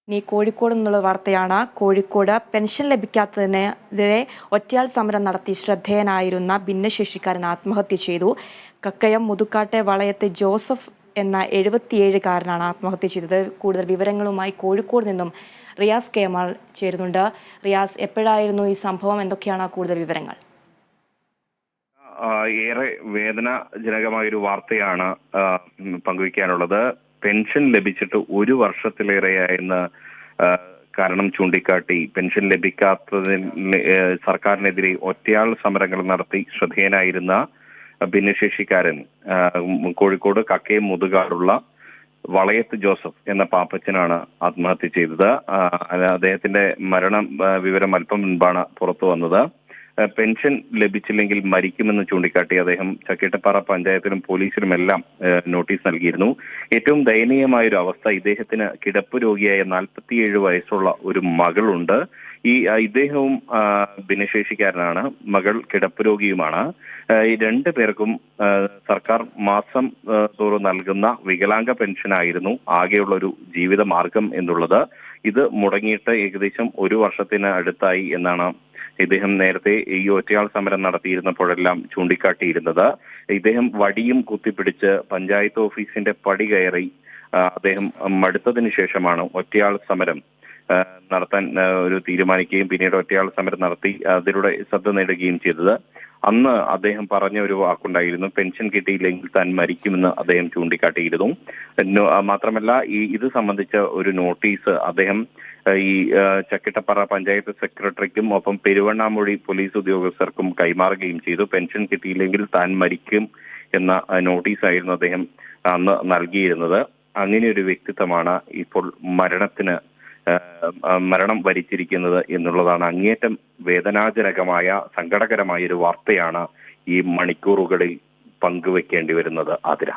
ഇനി കോഴിക്കോട് നിന്നുള്ള വാർത്തയാണ്. കോഴിക്കോട് പെൻഷൻ ലഭിക്കാത്തതിനെതിരെ ഒറ്റയാൾ സമരം നടത്തി ശ്രദ്ധേയനായിരുന്ന ഭിന്നശേഷിക്കാരൻ ആത്മഹത്യ ചെയ്തു. കക്കയം മുതുക്കാട്ടെ വളയത്ത് ജോസഫ് എന്ന 77-കാരനാണ് ആത്മഹത്യ ചെയ്തത്. കൂടുതൽ വിവരങ്ങളുമായി കോഴിക്കോട് നിന്നും റിയാസ് കെമാൾ ചേരുന്നുണ്ട്. റിയാസ്, എപ്പോഴായിരുന്നു ഈ സംഭവം? എന്തൊക്കെയാണ് കൂടുതൽ വിവരങ്ങൾ? ഏറെ വേദനാജനകമായൊരു വാർത്തയാണ് പങ്കുവയ്ക്കാനുള്ളത്. പെൻഷൻ ലഭിച്ചിട്ട് 1 വർഷത്തിലേറെയായെന്ന് കാരണം ചൂണ്ടിക്കാട്ടി പെൻഷൻ ലഭിക്കാത്തതിന് സർക്കാരിനെതിരെ ഒറ്റയാൾ സമരങ്ങൾ നടത്തി ശ്രദ്ധേയനായിരുന്ന ഭിന്നശേഷിക്കാരൻ കോഴിക്കോട് കക്കയം മുതുകാടുള്ള വളയത്ത് ജോസഫ് എന്ന പാപ്പച്ചനാണ് ആത്മഹത്യ ചെയ്തത്. അദ്ദേഹത്തിന്റെ വിവരം അല്പം മുൻപാണ് പുറത്തു വന്നത്. പെൻഷൻ ലഭിച്ചില്ലെങ്കിൽ മരിക്കുമെന്ന് ചൂണ്ടിക്കാട്ടി അദ്ദേഹം ചക്കിട്ടപ്പാറ പഞ്ചായത്തിലും പോലീസിലുമെല്ലാം നോട്ടീസ് നൽകിയിരുന്നു. ഏറ്റവും ദയനീയമായ ഒരു അവസ്ഥ, ഇദ്ദേഹത്തിന് കിടപ്പ് രോഗിയായ 47 വയസ്സുള്ള ഒരു മകളുണ്ട്. ഇദ്ദേഹവും ഭിന്നശേഷിക്കാരനാണ്, മകൾ കിടപ്പ് രോഗിയുമാണ്. ഈ 2 പേർക്കും സർക്കാർ മാസം തോറും നൽകുന്ന വികലാംഗ പെൻഷനായിരുന്നു ആകെയുള്ള ഒരു ജീവിത മാർഗം എന്നുള്ളത്. ഇത് മുടങ്ങിയിട്ട് ഏകദേശം 1 വർഷത്തിന് അടുത്തായി എന്നാണ് ഇദ്ദേഹം നേരത്തെ ഈ ഒറ്റയാൾ സമരം നടത്തിയിരുന്നപ്പോഴെല്ലാം ചൂണ്ടിക്കാട്ടിയിരുന്നത്. ഇദ്ദേഹം വടിയും കുത്തിപ്പിടിച്ച് പഞ്ചായത്ത് ഓഫീസിന്റെ പടി കയറി അദ്ദേഹം മടുത്തതിന് ശേഷമാണ് ഒറ്റയാൾ സമരം നടത്താൻ ഒരു തീരുമാനിക്കുകയും പിന്നീട് ഒറ്റയാൾ സമരം നടത്തി അതിലൂടെ ശ്രദ്ധ നേടുകയും ചെയ്തത്. അന്ന് അദ്ദേഹം പറഞ്ഞ ഒരു വാക്കുണ്ടായിരുന്നു, പെൻഷൻ കിട്ടിയില്ലെങ്കിൽ താൻ മരിക്കുമെന്ന് അദ്ദേഹം ചൂണ്ടിക്കാട്ടിയിരുന്നു. മാത്രമല്ല ഇത് സംബന്ധിച്ച ഒരു നോട്ടീസ് അദ്ദേഹം ഈ ചക്കിട്ടപ്പാറ പഞ്ചായത്ത് സെക്രട്ടറിക്കും ഒപ്പം പെരുവണ്ണാമൊഴി പോലീസ് ഉദ്യോഗസ്ഥർക്കും കൈമാറുകയും ചെയ്തു. പെൻഷൻ കിട്ടിയില്ലെങ്കിൽ താൻ മരിക്കും എന്ന നോട്ടീസായിരുന്നു അദ്ദേഹം അന്ന് നൽകിയിരുന്നത്. അങ്ങനെ ഒരു വ്യക്തിത്വമാണ് ഇപ്പോൾ മരണം വരിച്ചിരിക്കുന്നത് എന്നുള്ളതാണ് അങ്ങേയറ്റം വേദനാജനകമായ സങ്കടകരമായ ഒരു വാർത്തയാണ് ഈ മണിക്കൂറുകളിൽ പങ്കുവെക്കേണ്ടി വരുന്നത്. ആതിര.